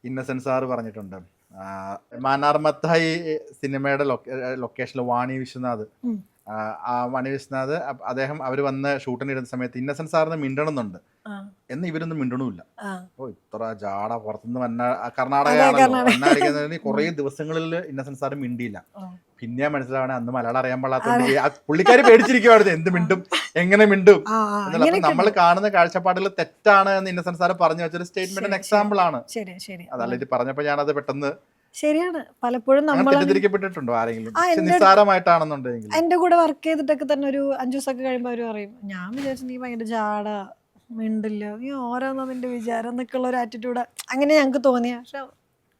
Innocent sir പറഞ്ഞിട്ടുണ്ട്. മാനാർമത്തായി സിനിമയുടെ ലൊക്കേഷനിൽ വാണി വിശ്വനാഥ്, ആ വാണി വിശ്വനാഥ് അദ്ദേഹം അവർ വന്ന് ഷൂട്ടിനിടുന്ന സമയത്ത് ഇന്നസെന്റ് സാറിന് മിണ്ടണമെന്നുണ്ട്, എന്ന് ഇവരൊന്നും മിണ്ടണമില്ല. ഓ ഇത്ര ജാട പുറത്തുനിന്ന് വന്ന കർണാടകയാണല്ലോ വന്നടിക്കുന്നതിന് കുറേ ദിവസങ്ങളിൽ ഇന്നസെന്റ് സാറ് മിണ്ടിയില്ല. പിന്നെ മനസ്സിലാവണേ അന്ന് മലയാളം അറിയാൻ പാടാത്ത പുള്ളിക്കാരി പേടിച്ചിരിക്കുവായിരുന്നു, എന്ത് മിണ്ടും എങ്ങനെ മിണ്ടും എന്നല്ല. അപ്പൊ നമ്മൾ കാണുന്ന കാഴ്ചപ്പാടുകൾ തെറ്റാണ് എന്ന് ഇന്നസെന്റ് സാറ് പറഞ്ഞു വെച്ചൊരു സ്റ്റേറ്റ്മെന്റിന് എക്സാമ്പിൾ ആണ് അതല്ല. ഇത് പറഞ്ഞപ്പോ ഞാനത് പെട്ടെന്ന് ശരിയാണ്. പലപ്പോഴും നമ്മൾ തെറ്റിദ്ധരിക്കപ്പെട്ടിട്ടുണ്ടോ ആരെങ്കിലും നിസ്സാരമായിട്ടാണെന്നുണ്ടെങ്കിൽ? എന്റെ കൂടെ വർക്ക് ചെയ്തിട്ടൊക്കെ തന്നെ ഒരു 5 ദിവസമൊക്കെ കഴിയുമ്പോൾ അവര് പറയും, ഞാൻ വിചാരിച്ചു നീ ഭയങ്കര ജാട, മിണ്ടില്ല, നീ ഓരോന്നോ നിന്റെ വിചാരം എന്നൊക്കെയുള്ള ഒരു ആറ്റിറ്റ്യൂഡ് അങ്ങനെ ഞങ്ങക്ക് തോന്നിയ. പക്ഷെ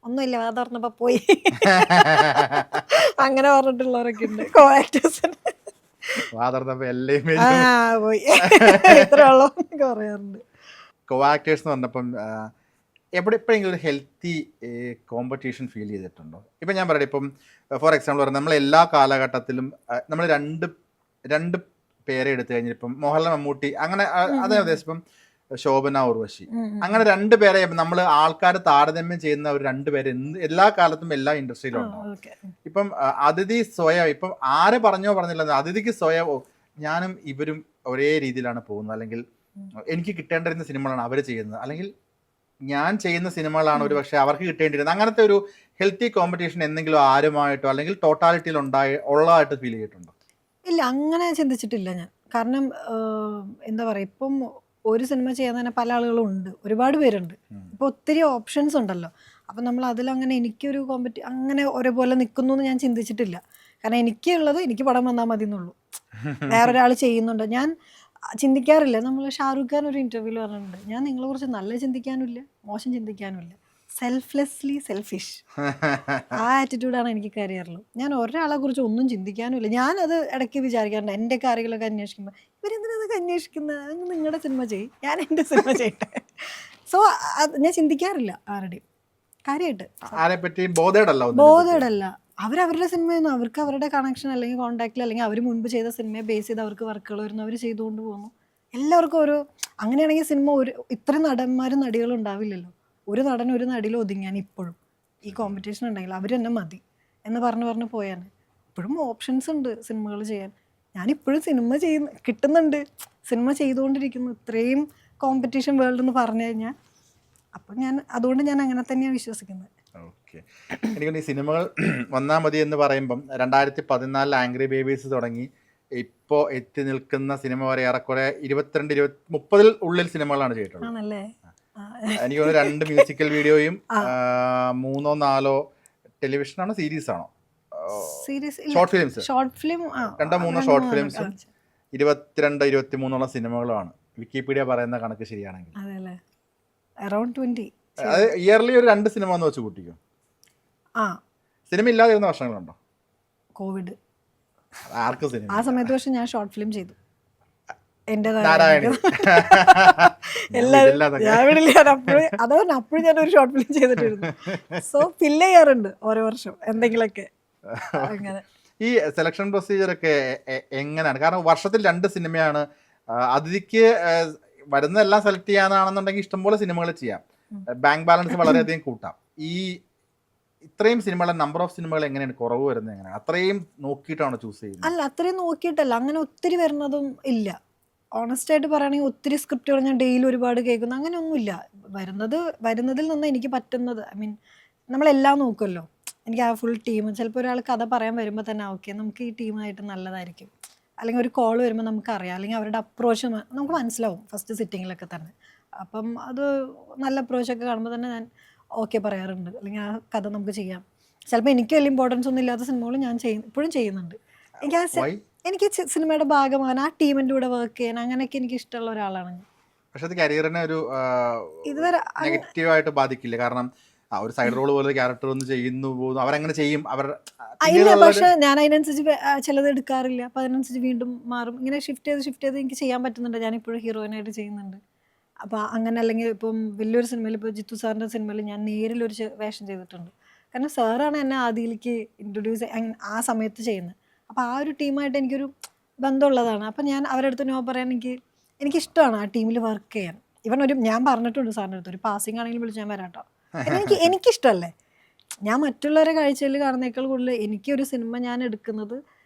ഒന്നുമില്ല, വാ തുറന്നപ്പോ പോയി അങ്ങനെ പറഞ്ഞിട്ടുള്ളവരൊക്കെ ഉണ്ട് കോ ആക്ടേഴ്സിന്. പോയി ഇത്ര ഉള്ളൂ പറയാറുണ്ട്. കോ ആക്ടേഴ്സ് എന്ന് പറഞ്ഞപ്പം എപ്പോഴെങ്കിലും ഒരു ഹെൽത്തി കോമ്പറ്റീഷൻ ഫീൽ ചെയ്തിട്ടുണ്ടോ? ഇപ്പം ഞാൻ പറയട്ടെ, ഇപ്പം ഫോർ എക്സാമ്പിൾ പറഞ്ഞാൽ നമ്മൾ എല്ലാ കാലഘട്ടത്തിലും നമ്മൾ രണ്ട് പേരെ എടുത്തു കഴിഞ്ഞാൽ ഇപ്പം മോഹൻലാൽ മമ്മൂട്ടി അങ്ങനെ അതേ ഉദ്ദേശം, ഇപ്പം ശോഭന ഉർവശി, അങ്ങനെ 2 പേരെ നമ്മൾ ആൾക്കാർ താരതമ്യം ചെയ്യുന്ന ഒരു 2 പേര് എല്ലാ കാലത്തും എല്ലാ ഇൻഡസ്ട്രിയിലും ഉണ്ടാവും. ഇപ്പം അതിഥി സ്വയം, ഇപ്പം ആരെ പറഞ്ഞില്ല, അതിഥിക്ക് സ്വയം ഞാനും ഇവരും ഒരേ രീതിയിലാണ് പോകുന്നത്, അല്ലെങ്കിൽ എനിക്ക് കിട്ടേണ്ടിരുന്ന സിനിമകളാണ് അവർ ചെയ്യുന്നത്, അല്ലെങ്കിൽ ഞാൻ ചെയ്യുന്ന സിനിമകളാണ് ഒരു പക്ഷേ അവർക്ക് കിട്ടേണ്ടിരുന്നത്. അങ്ങനത്തെ ഒരു ഹെൽത്തി കോമ്പറ്റീഷൻ എന്തെങ്കിലും ആരുമായിട്ടോ അല്ലെങ്കിൽ ടോട്ടാലിറ്റിയിൽ ഉള്ളതായിട്ട് ഫീൽ ചെയ്തിട്ടുണ്ടോ? ഇല്ല, അങ്ങനെ ചിന്തിച്ചിട്ടില്ല ഞാൻ. കാരണം എന്താ പറയുക, ഇപ്പം ഒരു സിനിമ ചെയ്യാൻ തന്നെ പല ആളുകളും ഉണ്ട്, ഒരുപാട് പേരുണ്ട്, ഇപ്പോൾ ഒത്തിരി ഓപ്ഷൻസ് ഉണ്ടല്ലോ. അപ്പം നമ്മൾ അതിലങ്ങനെ എനിക്കൊരു അങ്ങനെ ഒരേപോലെ നിൽക്കുന്നു എന്ന് ഞാൻ ചിന്തിച്ചിട്ടില്ല. കാരണം എനിക്കുള്ളത് എനിക്ക് പടം വന്നാൽ മതി എന്നുള്ളൂ. വേറൊരാൾ ചെയ്യുന്നുണ്ട് ഞാൻ ചിന്തിക്കാറില്ല. നമ്മൾ ഷാറുഖ് ഖാൻ ഒരു ഇൻ്റർവ്യൂവിൽ പറഞ്ഞിട്ടുണ്ട്, ഞാൻ നിങ്ങളെ കുറിച്ച് നല്ല ചിന്തിക്കാനുമില്ല മോശം ചിന്തിക്കാനുമില്ല, സെൽഫ്ലെസ്ലി സെൽഫിഷ്. ആ ആറ്റിറ്റ്യൂഡാണ് എനിക്ക് കരിയറിലും. ഞാൻ ഒരാളെ കുറിച്ച് ഒന്നും ചിന്തിക്കാനുമില്ല. ഞാനത് ഇടയ്ക്ക് വിചാരിക്കാറുണ്ട്, എൻ്റെ കാര്യങ്ങളൊക്കെ അന്വേഷിക്കുമ്പോൾ ഇവരെന്തിനതൊക്കെ അന്വേഷിക്കുന്നത്, അങ്ങ് നിങ്ങളുടെ സിനിമ ചെയ്യും, ഞാൻ എൻ്റെ സിനിമ ചെയ്യട്ടെ. സോ അത് ഞാൻ ചിന്തിക്കാറില്ല ആരുടെയും കാര്യമായിട്ട്. ബോധേഡല്ല. അവരവരുടെ സിനിമയൊന്നും അവർക്ക് അവരുടെ കണക്ഷൻ അല്ലെങ്കിൽ കോൺടാക്റ്റിൽ അല്ലെങ്കിൽ അവർ മുൻപ് ചെയ്ത സിനിമയെ ബേസ് ചെയ്ത് അവർക്ക് വർക്കുകൾ വരുന്നു, അവർ ചെയ്തുകൊണ്ട് പോകുന്നു. എല്ലാവർക്കും ഓരോ, അങ്ങനെയാണെങ്കിൽ സിനിമ ഇത്ര നടന്മാരും നടികളും ഉണ്ടാവില്ലല്ലോ. ഒരു നടൻ ഒരു നടിയിൽ ഒതുങ്ങിയാൻ ഇപ്പോഴും ഈ കോമ്പറ്റീഷൻ ഉണ്ടെങ്കിൽ അവർ തന്നെ മതി എന്ന് പറഞ്ഞ് പോയാൽ ഇപ്പോഴും ഓപ്ഷൻസ് ഉണ്ട് സിനിമകൾ ചെയ്യാൻ. ഞാനിപ്പോഴും സിനിമ കിട്ടുന്നുണ്ട്, സിനിമ ചെയ്തുകൊണ്ടിരിക്കുന്നു. ഇത്രയും കോമ്പറ്റീഷൻ വേൾഡ് എന്ന് പറഞ്ഞു കഴിഞ്ഞാൽ അപ്പം അതുകൊണ്ട് ഞാൻ അങ്ങനെ തന്നെയാണ് വിശ്വസിക്കുന്നത്. ഓക്കെ, എനിക്ക് ഈ സിനിമകൾ വന്നാൽ മതി എന്ന് പറയുമ്പം 2014 ആംഗ്രി ബേബീസ് തുടങ്ങി ഇപ്പോൾ എത്തി നിൽക്കുന്ന സിനിമ വരെ ഏറെക്കുറെ 22-30 ഉള്ളിൽ സിനിമകളാണ് ചെയ്തിട്ടുള്ളത്. എനിക്ക് തോന്നുന്നു 2 മ്യൂസിക്കൽ വീഡിയോയും 3-4 ടെലിവിഷനാണോ സീരീസ് ആണോ ഷോർട്ട് ഫിലിംസ്, 2-3 ഷോർട്ട് ഫിലിംസും 22-23 സിനിമകളുമാണ് വിക്കിപീഡിയ പറയുന്ന കണക്ക് ശരിയാണെങ്കിൽ. അത് ഇയർലി ഒരു 2 സിനിമ എന്ന് വെച്ച് കൂട്ടിക്കോ. സിനിമ ഇല്ലാതിരുന്ന വർഷങ്ങളുണ്ടോ? കോവിഡ് ആർക്കും സിനിമ ആ സമയത്ത്. പക്ഷെ ഞാൻ ഷോർട്ട് ഫിലിം ചെയ്തു, അപ്പോഴും ഞാനൊരു ഷോർട്ട് ഫിലിം ചെയ്തിട്ടിരുന്നു. സോ ഫില്ല് ചെയ്യാറുണ്ട് ഓരോ വർഷം എന്തെങ്കിലുമൊക്കെ. അങ്ങനെ ഈ സെലക്ഷൻ പ്രൊസീജിയർ ഒക്കെ എങ്ങനെയാണ്? കാരണം വർഷത്തിൽ 2 സിനിമയാണ്, അതിഥിക്ക് വരുന്നതെല്ലാം സെലക്ട് ചെയ്യാനാണെന്നുണ്ടെങ്കിൽ ഇഷ്ടംപോലെ സിനിമകൾ ചെയ്യാം, ബാങ്ക് ബാലൻസ് വളരെയധികം കൂട്ടാം. ഈ ഇത്രയും സിനിമകളുടെ നമ്പർ ഓഫ് സിനിമകൾ എങ്ങനെയാണ് കുറവ് വരുന്നത്? എങ്ങനെയാണ്? അത്രയും നോക്കിയിട്ടാണ് ചൂസ് ചെയ്യുന്നത്? അല്ല, അത്രയും നോക്കിയിട്ടല്ല, അങ്ങനെ ഒത്തിരി വരുന്നതും ഇല്ല. ഓണസ്റ്റ് ആയിട്ട് പറയുകയാണെങ്കിൽ ഒത്തിരി സ്ക്രിപ്റ്റുകൾ ഞാൻ ഡെയിലി ഒരുപാട് കേൾക്കുന്നു, അങ്ങനെയൊന്നുമില്ല. വരുന്നതിൽ നിന്ന് എനിക്ക് പറ്റുന്നത്, ഐ മീൻ നമ്മളെല്ലാം നോക്കുമല്ലോ. എനിക്ക് ആ ഫുൾ ടീം, ചിലപ്പോൾ ഒരാൾ കഥ പറയാൻ വരുമ്പോൾ തന്നെ ഓക്കെ നമുക്ക് ഈ ടീമായിട്ട് നല്ലതായിരിക്കും, അല്ലെങ്കിൽ ഒരു കോൾ വരുമ്പോൾ നമുക്കറിയാം, അല്ലെങ്കിൽ അവരുടെ അപ്രോച്ച് നമുക്ക് മനസ്സിലാവും ഫസ്റ്റ് സിറ്റിങ്ങിലൊക്കെ തന്നെ. അപ്പം അത് നല്ല അപ്രോച്ചൊക്കെ കാണുമ്പോൾ തന്നെ ഞാൻ ഓക്കെ പറയാറുണ്ട്, അല്ലെങ്കിൽ ആ കഥ നമുക്ക് ചെയ്യാം. ചിലപ്പോൾ എനിക്ക് വലിയ ഇമ്പോർട്ടൻസ് ഒന്നും ഇല്ലാത്ത സിനിമകൾ ഞാൻ ഇപ്പോഴും ചെയ്യുന്നുണ്ട്. എനിക്ക് സിനിമയുടെ ഭാഗമാകാൻ, ആ ടീമിൻ്റെ കൂടെ വർക്ക് ചെയ്യാൻ, അങ്ങനെയൊക്കെ എനിക്ക് ഇഷ്ടമുള്ള ഒരാളാണ് ഞാൻ. പക്ഷെ അത് കരിയറിനെ ഒരു ഇതുവരെ നെഗറ്റീവായിട്ട് ബാധിക്കില്ല? കാരണം ഒരു സൈഡ് റോൾ പോലെ ക്യാരക്ടർ ഒന്ന് ചെയ്യുന്നു പോകുന്നു, അവരങ്ങനെ ചെയ്യും. ഇല്ല, പക്ഷെ ഞാൻ അതിനനുസരിച്ച് ചിലത് എടുക്കാറില്ല, അപ്പം അതിനനുസരിച്ച് വീണ്ടും മാറും. ഇങ്ങനെ ഷിഫ്റ്റ് ചെയ്ത് എനിക്ക് ചെയ്യാൻ പറ്റുന്നുണ്ട്. ഞാനിപ്പോഴും ഹീറോയിനായിട്ട് ചെയ്യുന്നുണ്ട്. അപ്പോൾ അങ്ങനെ, അല്ലെങ്കിൽ ഇപ്പം വലിയൊരു സിനിമയിൽ, ഇപ്പോൾ ജിത്തു സാറിൻ്റെ സിനിമയിൽ ഞാൻ നേരിലൊരു വേഷം ചെയ്തിട്ടുണ്ട്. കാരണം സാറാണ് എന്നെ ആദ്യയിലേക്ക് ഇൻട്രൊഡ്യൂസ് ആ സമയത്ത് ചെയ്യുന്നത്. അപ്പോൾ ആ ഒരു ടീമായിട്ട് എനിക്കൊരു ബന്ധമുള്ളതാണ്. അപ്പം ഞാൻ അവരുടെ അടുത്ത് നോ പറയാൻ എനിക്കിഷ്ടമാണ് ആ ടീമിൽ വർക്ക് ചെയ്യാൻ. ഞാൻ പറഞ്ഞിട്ടുണ്ട് സാറിൻ്റെ അടുത്ത്, ഒരു പാസിംഗ് ആണെങ്കിലും വിളിച്ച് ഞാൻ വരാം കേട്ടോ, എനിക്കിഷ്ടമല്ലേ. ഞാൻ മറ്റുള്ളവരെ കാഴ്ചയിൽ കാണുന്നേക്കാൾ കൂടുതൽ എനിക്കൊരു സിനിമ ഞാൻ എടുക്കുന്നത്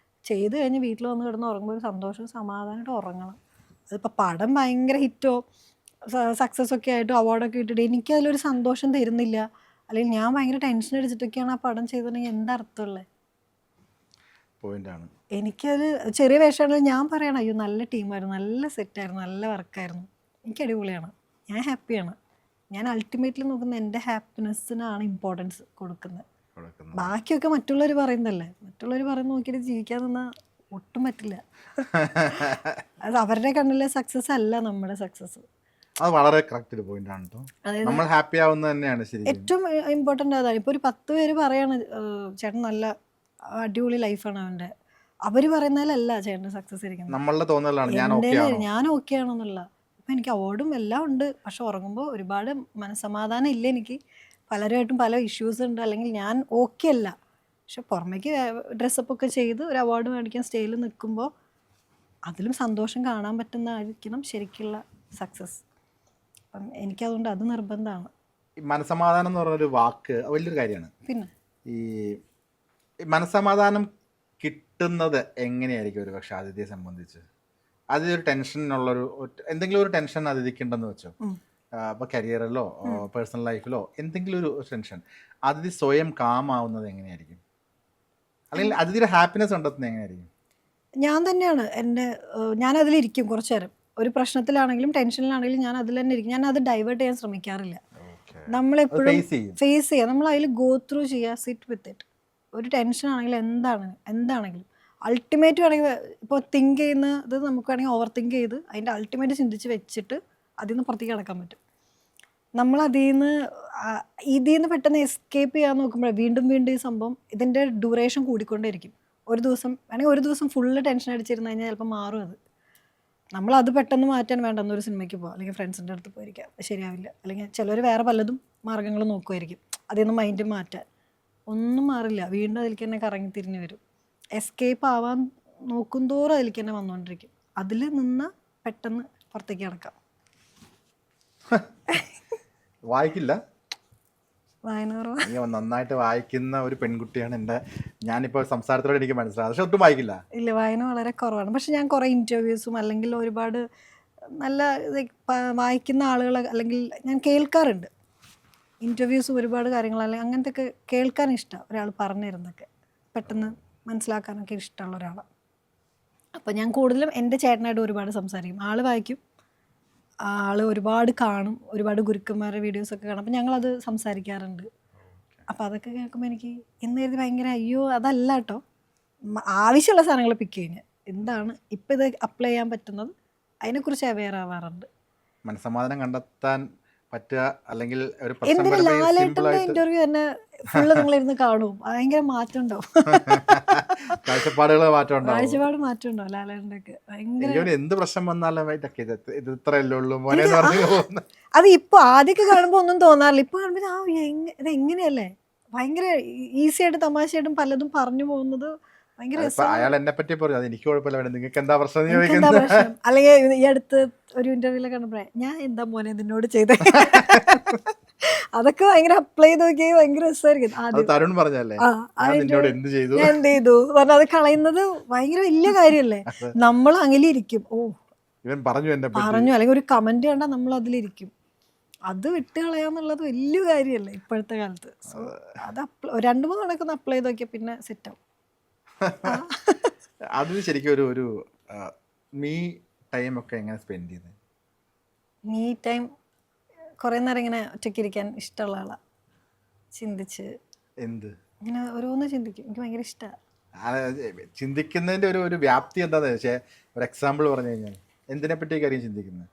ചെയ്ത് കഴിഞ്ഞ് വീട്ടിൽ വന്ന് കിടന്ന് ഉറങ്ങുമ്പോൾ ഒരു സന്തോഷവും സമാധാനമായിട്ട് ഉറങ്ങണം. അതിപ്പോൾ പടം ഭയങ്കര ഹിറ്റോ സക്സസ് ഒക്കെ ആയിട്ട് അവാർഡൊക്കെ കിട്ടിയിട്ട് എനിക്കതിലൊരു സന്തോഷം തരുന്നില്ല, അല്ലെങ്കിൽ ഞാൻ ഭയങ്കര ടെൻഷൻ അടിച്ചിട്ടൊക്കെയാണ് ആ പടം ചെയ്തിട്ടുണ്ടെങ്കിൽ എന്താ അർത്ഥമുള്ളത്? പോയിന്റാണ്. എനിക്കത് ചെറിയ വേഷമാണെങ്കിൽ ഞാൻ പറയണം, അയ്യോ നല്ല ടീമായിരുന്നു, നല്ല സെറ്റായിരുന്നു, നല്ല വർക്കായിരുന്നു, എനിക്ക് അടിപൊളിയാണ്, ഞാൻ ഹാപ്പിയാണ്. ഞാൻ അൾട്ടിമേറ്റ്ലി നോക്കുന്നത് എൻ്റെ ഹാപ്പിനെസ്സിനാണ് ഇമ്പോർട്ടൻസ് കൊടുക്കുന്നത്. ബാക്കിയൊക്കെ മറ്റുള്ളവർ പറയുന്നതല്ലേ. മറ്റുള്ളവർ പറയുന്ന നോക്കിയിട്ട് ജീവിക്കാൻ നിന്നാൽ ഒട്ടും പറ്റില്ല. അത് അവരുടെ കണ്ണിലെ സക്സസ് അല്ല നമ്മുടെ സക്സസ്. അത് വളരെ കറക്റ്റ് ഒരു പോയിന്റ് ആണ് കേട്ടോ. നമ്മൾ ഹാപ്പി ആവുന്നത് തന്നെയാണ് ശരി. ഏറ്റവും ഇമ്പോർട്ടൻ്റ് അതാണ്. ഇപ്പോൾ ഒരു 10 പേര് പറയാണ് ചേട്ടൻ നല്ല അടിപൊളി ലൈഫാണ് അവൻ്റെ, അവർ പറയുന്നതിലല്ല ചേട്ടൻ്റെ സക്സസ് ഇരിക്കുന്നത്. നമ്മളുടെ തോന്നലാണ് ഞാൻ ഓക്കെ ആണെന്നുള്ള. ഇപ്പം എനിക്ക് അവാർഡും എല്ലാം ഉണ്ട്, പക്ഷെ ഉറങ്ങുമ്പോൾ ഒരുപാട് മനസ്സമാധാനം ഇല്ല എനിക്ക്. പലരുമായിട്ടും പല ഇഷ്യൂസ് ഉണ്ട്, അല്ലെങ്കിൽ ഞാൻ ഓക്കെ അല്ല. പക്ഷെ പുറമേക്ക് ഡ്രസ്സപ്പൊക്കെ ചെയ്ത് ഒരു അവാർഡ് മേടിക്കാൻ സ്റ്റേജിൽ നിൽക്കുമ്പോൾ അതിലും സന്തോഷം കാണാൻ പറ്റുന്നതായിരിക്കണം ശരിക്കുള്ള സക്സസ്. അപ്പം എനിക്കതുകൊണ്ട് അത് നിർബന്ധമാണ്. മനസ്സമാധാനം എന്ന് പറഞ്ഞൊരു വാക്ക് വലിയൊരു കാര്യമാണ്. പിന്നെ ഈ മനസ്സമാധാനം കിട്ടുന്നത് എങ്ങനെയായിരിക്കും ഒരു പക്ഷെ അതിഥിയെ സംബന്ധിച്ച്? അതിലൊരു ടെൻഷനുള്ളൊരു എന്തെങ്കിലും ഒരു ടെൻഷൻ അതിഥിക്കുണ്ടെന്ന് വെച്ചോ, ഇപ്പോൾ കരിയറിലോ പേഴ്സണൽ ലൈഫിലോ എന്തെങ്കിലും ഒരു ടെൻഷൻ, അതിഥി സ്വയം കാമാവുന്നത് എങ്ങനെയായിരിക്കും? അല്ലെങ്കിൽ അതിഥിയുടെ ഹാപ്പിനെസ് കണ്ടെത്തുന്നത് എങ്ങനെയായിരിക്കും? ഞാൻ തന്നെയാണ് ഞാനതിലിരിക്കും കുറച്ച് നേരം. ഒരു പ്രശ്നത്തിലാണെങ്കിലും ടെൻഷനിലാണെങ്കിലും ഞാൻ അതിൽ തന്നെ ഇരിക്കും. ഞാൻ അത് ഡൈവേർട്ട് ചെയ്യാൻ ശ്രമിക്കാറില്ല. നമ്മളെപ്പോഴും ഫേസ് ചെയ്യുക, നമ്മൾ അതിൽ ഗോ ത്രൂ ചെയ്യുക, സിറ്റ് വിത്ത് ഇറ്റ്. ഒരു ടെൻഷൻ ആണെങ്കിലും എന്താണെങ്കിലും അൾട്ടിമേറ്റ് വേണമെങ്കിൽ ഇപ്പോൾ തിങ്ക് ചെയ്യുന്നത് നമുക്ക് വേണമെങ്കിൽ ഓവർ തിങ്ക് ചെയ്ത് അതിൻ്റെ അൾട്ടിമേറ്റ് ചിന്തിച്ച് വെച്ചിട്ട് അതിൽ നിന്ന് പുറത്തേക്ക് കിടക്കാൻ പറ്റും. നമ്മൾ ഇതിൽ നിന്ന് പെട്ടെന്ന് എസ്കേപ്പ് ചെയ്യാൻ നോക്കുമ്പോൾ വീണ്ടും ഈ സംഭവം ഇതിൻ്റെ ഡ്യൂറേഷൻ കൂടിക്കൊണ്ടേയിരിക്കും. ഒരു ദിവസം ഫുള്ള് ടെൻഷൻ അടിച്ചിരുന്നു കഴിഞ്ഞാൽ ചിലപ്പോൾ മാറും അത്. നമ്മളത് പെട്ടെന്ന് മാറ്റാൻ വേണ്ട, എന്നൊരു സിനിമയ്ക്ക് പോകാം, അല്ലെങ്കിൽ ഫ്രണ്ട്സിൻ്റെ അടുത്ത് പോയിരിക്കാം, ശരിയാവില്ല. അല്ലെങ്കിൽ ചിലർ വേറെ പലതും മാർഗ്ഗങ്ങൾ നോക്കുമായിരിക്കും അതിൽ നിന്ന് മൈൻഡ് മാറ്റാൻ. ഒന്നും മാറില്ല, വീണ്ടും അതിലേക്ക് തന്നെ കറങ്ങി തിരിഞ്ഞ് വരും. എസ്കേപ്പ് ആവാൻ നോക്കും തോറും അതിലേക്ക് തന്നെ വന്നുകൊണ്ടിരിക്കും. അതിൽ നിന്ന് പെട്ടെന്ന് പുറത്തേക്ക് കിടക്കാം. വായിക്കില്ല, വായന കുറവാണ്. നന്നായിട്ട് വായിക്കുന്ന ഒരു പെൺകുട്ടിയാണ് ഞാനിപ്പോൾ സംസാരത്തോടെ എനിക്ക് മനസ്സിലായത്. പക്ഷെ ഒട്ടും വായിക്കില്ല. ഇല്ല, വായന വളരെ കുറവാണ്. പക്ഷെ ഞാൻ കുറേ ഇൻ്റർവ്യൂസും അല്ലെങ്കിൽ ഒരുപാട് നല്ല വായിക്കുന്ന ആളുകൾ അല്ലെങ്കിൽ ഞാൻ കേൾക്കാറുണ്ട്. ഇൻ്റർവ്യൂസും ഒരുപാട് കാര്യങ്ങൾ അല്ലെങ്കിൽ അങ്ങനത്തെ ഒക്കെ കേൾക്കാൻ ഇഷ്ടമാണ്. ഒരാൾ പറഞ്ഞു തരുന്നതൊക്കെ പെട്ടെന്ന് മനസ്സിലാക്കാനൊക്കെ ഇഷ്ടമുള്ള ഒരാളാണ്. അപ്പോൾ ഞാൻ കൂടുതലും എൻ്റെ ചേട്ടനായിട്ട് ഒരുപാട് സംസാരിക്കും. ആൾ വായിക്കും, ആൾ ഒരുപാട് കാണും, ഒരുപാട് ഗുരുക്കന്മാരുടെ വീഡിയോസൊക്കെ കാണും. അപ്പോൾ ഞങ്ങളത് സംസാരിക്കാറുണ്ട്. അപ്പോൾ അതൊക്കെ കേൾക്കുമ്പോൾ എനിക്ക് ഇന്ന് ഭയങ്കര അയ്യോ അതല്ല കേട്ടോ, ആവശ്യമുള്ള സാധനങ്ങൾ പിക്ക് കഴിഞ്ഞാൽ എന്താണ് ഇപ്പം ഇത് അപ്ലൈ ചെയ്യാൻ പറ്റുന്നത് അതിനെക്കുറിച്ച് അവെയർ ആവാറുണ്ട്. മനസ്സമാധാനം കണ്ടെത്താൻ പറ്റുക അല്ലെങ്കിൽ ഒരു എന്തിനാ ലാലേട്ടൻ്റെ ഇൻ്റർവ്യൂ തന്നെ ഫുള്ള് നിങ്ങളിരുന്ന് കാണും, ഭയങ്കര മാറ്റം ഉണ്ടാവും. കാഴ്ചപ്പാട് മാറ്റം ഉണ്ടാവും ലാലേട്ടൻ്റെ ഒക്കെ. ഭയങ്കര എന്ത് പ്രശ്നം വന്നാലും അത് ഇപ്പൊ ആദ്യമൊക്കെ കാണുമ്പോൾ ഒന്നും തോന്നാറില്ല. ഇപ്പൊ കാണുമ്പോൾ ഇത് എങ്ങനെയല്ലേ, ഭയങ്കര ഈസി ആയിട്ട് തമാശയായിട്ടും പലതും പറഞ്ഞു പോകുന്നത് ഭയങ്കര. അയാൾ എന്നെ പറ്റി പറഞ്ഞു, അത് എനിക്ക് കുഴപ്പമില്ല, നിങ്ങൾക്ക് എന്താ പ്രശ്നം? അല്ലെങ്കിൽ ഈ അടുത്ത് ഒരു ഇന്റർവ്യൂല് കണ്ടപ്പോഴേ ഞാൻ എന്താ മോനെ നിന്നോട് ചെയ്തേ, അതൊക്കെ ഭയങ്കര അപ്ലൈ ചെയ്ത് നോക്കിയാൽ ഭയങ്കര രസമായിരിക്കും. തരുൺ പറഞ്ഞല്ലേ എന്ത് ചെയ്തു പറഞ്ഞാൽ അത് കളയുന്നത് ഭയങ്കര വലിയ കാര്യമല്ലേ. നമ്മൾ അങ്ങനെ ഇരിക്കും, ഓ ഇവൻ പറഞ്ഞു അല്ലെങ്കിൽ ഒരു കമന്റ് കണ്ടാൽ നമ്മൾ അതിലിരിക്കും. അത് വിട്ട് കളയാന്നുള്ളത് വലിയ കാര്യമല്ലേ ഇപ്പോഴത്തെ കാലത്ത്. സോ അത് 2-3 കണക്കൊന്ന് അപ്ലൈ ചെയ്ത് നോക്കിയാൽ പിന്നെ സെറ്റാവും. അതിന് ശരിക്കും ഒരു മീ ടൈം ഒക്കെ എങ്ങനെ സ്പെൻഡ് ചെയ്ത്? മീ ടൈം കുറേ നേരം ഇങ്ങനെ ഒറ്റയ്ക്കിരിക്കാൻ ഇഷ്ടമുള്ള ആളാണ്. ചിന്തിച്ച് ഇങ്ങനെ ഓരോന്ന് ചിന്തിക്കും, എനിക്ക് ഭയങ്കര ഇഷ്ടമാണ്. ചിന്തിക്കുന്നതിൻ്റെ ഒരു വ്യാപ്തി എന്താണെന്ന് വെച്ചാൽ ഒരു എക്സാമ്പിൾ പറഞ്ഞു കഴിഞ്ഞാൽ എന്തിനെ പറ്റിയൊക്കെ ചിന്തിക്കുന്നത്?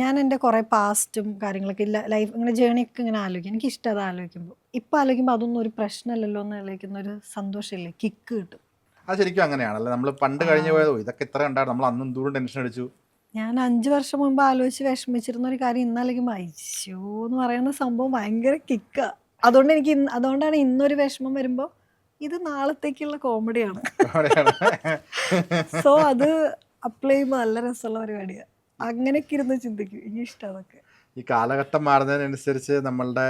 ഞാൻ എൻ്റെ കുറേ പാസ്റ്റും കാര്യങ്ങളൊക്കെ ലൈഫ് ഇങ്ങനെ ജേണിയൊക്കെ ഇങ്ങനെ ആലോചിക്കും. എനിക്ക് ഇഷ്ടം അത് ആലോചിക്കുമ്പോൾ. ഇപ്പം ആലോചിക്കുമ്പോൾ അതൊന്നും ഒരു പ്രശ്നമല്ലല്ലോ എന്ന് ആലോചിക്കുന്ന ഒരു സന്തോഷമില്ലേ, കിക്ക് കിട്ടും. അത് ശരിക്കും അങ്ങനെയാണല്ലേ, നമ്മൾ പണ്ട് കഴിഞ്ഞു പോയതോ ഇതൊക്കെ ഇത്ര ഉണ്ടായിരുന്നു, നമ്മൾ അന്നും ദൂരം ടെൻഷൻ അടിച്ചു. ഞാൻ 5 വർഷം മുമ്പ് ആലോചിച്ച് വിഷമിച്ചിരുന്ന ഒരു കാര്യം ഇന്നാലേക്കും അയ്യോ എന്ന് പറയുന്ന സംഭവം ഭയങ്കര കിക്കാണ്. അതുകൊണ്ടാണ് ഇന്നൊരു വിഷമം വരുമ്പോൾ ഇത് നാളത്തേക്കുള്ള കോമഡിയാണ്. സോ അത് അപ്ലൈ ചെയ്യുമ്പോൾ നല്ല രസമുള്ള പരിപാടിയാണ്. അങ്ങനെയൊക്കെ ഇരുന്ന് ചിന്തിക്കും, എനിക്ക് ഇഷ്ടം അതൊക്കെ. ഈ കാലഘട്ടം മാറുന്നതിനനുസരിച്ച് നമ്മളുടെ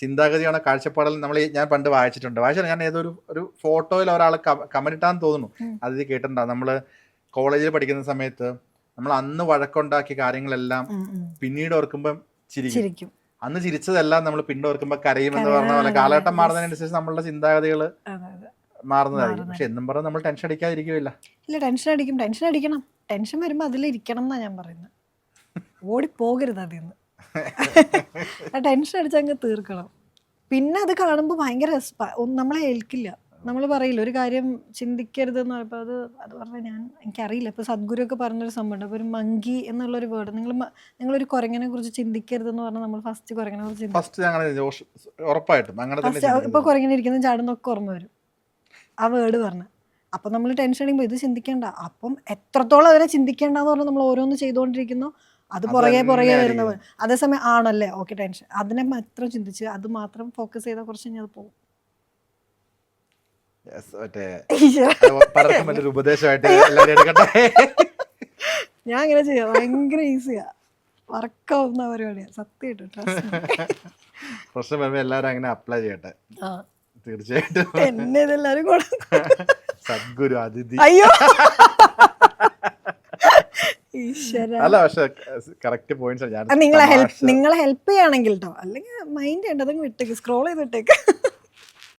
ചിന്താഗതിയാണ് കാഴ്ചപ്പാടിൽ ഞാൻ പണ്ട് വായിച്ചിട്ടുണ്ട് ഞാൻ ഒരു ഫോട്ടോയിൽ ഒരാൾ കമന്റ് ഇട്ടാന്ന് തോന്നുന്നു, അത് കേട്ടിട്ടുണ്ടാവും. നമ്മൾ കോളേജിൽ പഠിക്കുന്ന സമയത്ത് നമ്മൾ അന്ന് വഴക്കുണ്ടാക്കിയ കാര്യങ്ങളെല്ലാം പിന്നീട് ഓർക്കുമ്പോൾ ചിരിക്കും. അന്ന് ചിരിച്ചതെല്ലാം നമ്മൾ പിന്നീട് ഓർക്കുമ്പോൾ കരയുമെന്ന് പറഞ്ഞ പോലെ കാലഘട്ടം മാറുന്നതിനനുസരിച്ച് നമ്മളുടെ ചിന്താഗതികൾ മാറുന്നതായിരിക്കും. പക്ഷെ എന്നും പറഞ്ഞാൽ നമ്മൾ ടെൻഷൻ അടിക്കാതിരിക്കില്ല. ഇല്ല, ടെൻഷൻ അടിക്കണം. ടെൻഷൻ വരുമ്പോൾ അതിലിരിക്കണം എന്നാ ഞാൻ പറയുന്നത്. ഓടിപ്പോകരുത് അതിന്ന്. ടെൻഷൻ അടിച്ചങ്ങ് തീർക്കണം. പിന്നെ അത് കാണുമ്പോൾ ഭയങ്കര നമ്മളെ ഏൽക്കില്ല. നമ്മൾ പറയില്ല ഒരു കാര്യം ചിന്തിക്കരുതെന്ന് പറയുമ്പോൾ അത് പറഞ്ഞാൽ എനിക്കറിയില്ല. ഇപ്പോൾ സദ്ഗുരു ഒക്കെ പറഞ്ഞൊരു സംഭവമുണ്ട്. അപ്പോൾ ഒരു മങ്കി എന്നുള്ളൊരു വേർഡ് നിങ്ങളൊരു കുരങ്ങനെ കുറിച്ച് ചിന്തിക്കരുതെന്ന് പറഞ്ഞാൽ നമ്മൾ ഫസ്റ്റ് കുരങ്ങനെ കുറിച്ച് ഇപ്പോൾ കുരങ്ങനെ ഇരിക്കുന്ന ചാടുന്നൊക്കെ ഓർമ്മ വരും ആ വേർഡ് പറഞ്ഞ. അപ്പം നമ്മൾ ടെൻഷൻ അടിക്കുമ്പോൾ ഇത് ചിന്തിക്കേണ്ട, അപ്പം എത്രത്തോളം അതിനെ ചിന്തിക്കേണ്ടെന്ന് പറഞ്ഞാൽ നമ്മൾ ഓരോന്ന് ചെയ്തുകൊണ്ടിരിക്കുന്നു, അത് പുറകെ വരുന്നത്. അതേസമയം ആണല്ലേ ഓക്കെ ടെൻഷൻ, അതിനെ മാത്രം ചിന്തിച്ച് അത് മാത്രം ഫോക്കസ് ചെയ്താൽ കുറച്ച് കഴിഞ്ഞാൽ അത് പോകും. ഞാൻ അങ്ങനെ ചെയ്യാം, ഭയങ്കര ഈസിയാ, വർക്കാവുന്ന പരിപാടിയാ സത്യമായിട്ട്. പ്രശ്നം വരുമ്പോൾ എല്ലാവരും അങ്ങനെ അപ്ലൈ ചെയ്യട്ടെ. തീർച്ചയായിട്ടും എന്നെ ഇതെല്ലാരും സദ്ഗുരു അതിഥി. അയ്യോ അല്ല, പക്ഷെ കറക്റ്റ് പോയിന്റ്സ് നിങ്ങളെ ഹെൽപ്പ് ചെയ്യുകയാണെങ്കിൽ കേട്ടോ, അല്ലെങ്കിൽ മൈൻഡ് ചെയ്യേണ്ടത് വിട്ടേക്ക്, സ്ക്രോൾ ചെയ്തിട്ടേക്ക്.